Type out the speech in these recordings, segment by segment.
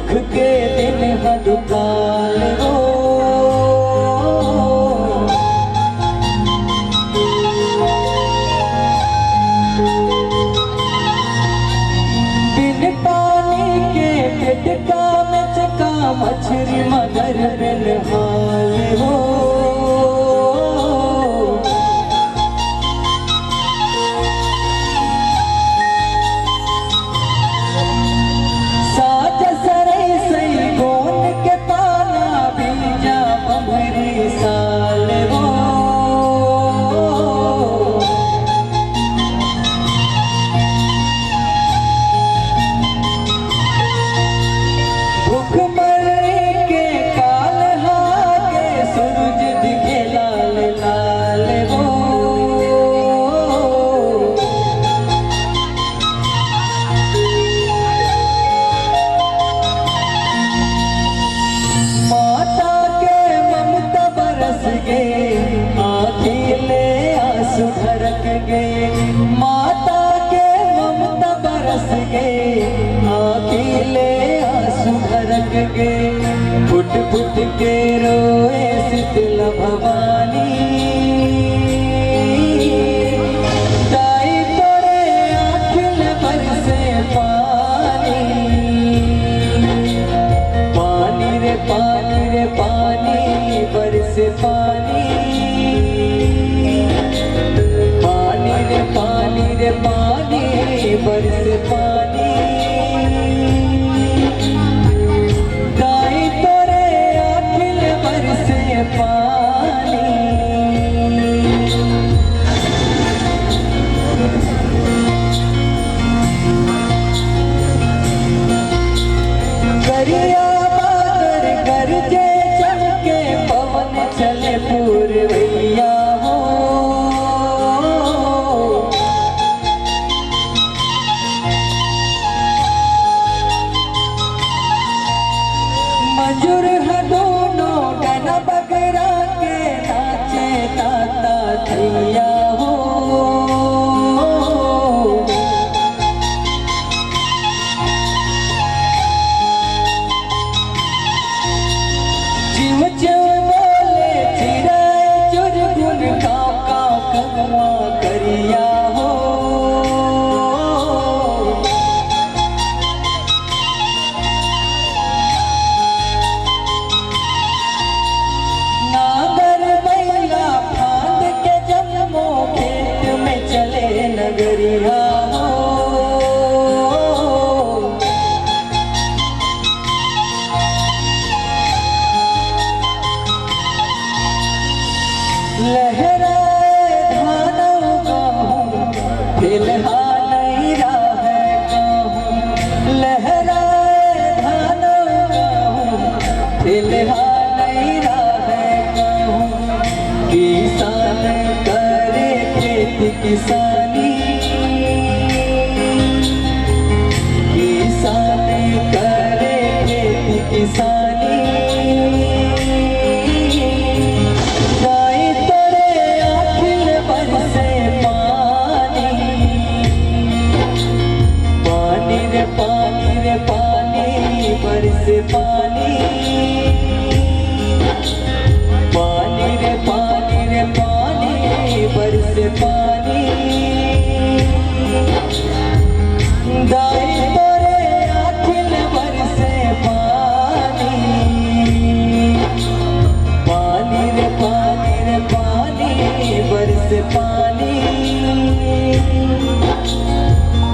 दुख के दिन हदुकाल हो। बिन पानी के टिटका में चका मछली मगर बिन हाल हो। माता के ममता बरस गए, अकेले आंसू ढरक गए। फुट फुट के रोए शीतल भवानी, दाई तोरे आँखिल बरसे पानी। पानी रे पानी रे पानी बरसे पानी। पानी रे पानी बरसे पानी। दाई तोरे आँखिल बरसे पानी। करिया बादल गरजे चमके, पवन चले पूरवैया हो। मंजूर है दोनों गाना बगरा के, नाचे ताता थैया हो। चिम चिम बोले चिराए चुरगुन, काव काव कगवा करिया हो। नगरिया हो। लहराए धानों गाहूं, फिलहाल नहीं रहे गाहूं। लहराए धानों गाहूं, फिलहाल नहीं रहे गाहूं। किसान करे खेती किसानी, किसान करे खेती किसानी। दाई तोरे आँखिल बरसे पानी। पानी रे पानी रे पानी बरसे पानी। पानी रे पानी रे पानी बरसे पानी। दाई तोरे आँखिल बरसे पानी। पानी रे पानी रे पानी बरसे पानी।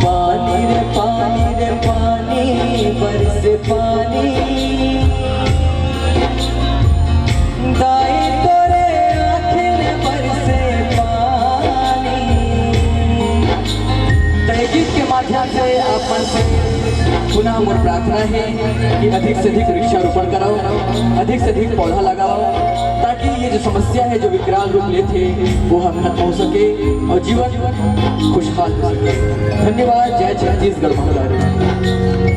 पानी रे पानी रे पानी बरसे पानी। दाई तोरे आँखिल बरसे पानी। गीत के माध्यम से अपन से पुनः मोर प्रार्थना है कि अधिक से अधिक वृक्षारोपण कराओ, अधिक से अधिक पौधा लगाओ, ताकि ये जो समस्या है जो विकराल रूप लेते वो हम तक पहुँच सके और जीवन खुशहाल हो सके। धन्यवाद। जय छत्तीसगढ़ महाराज।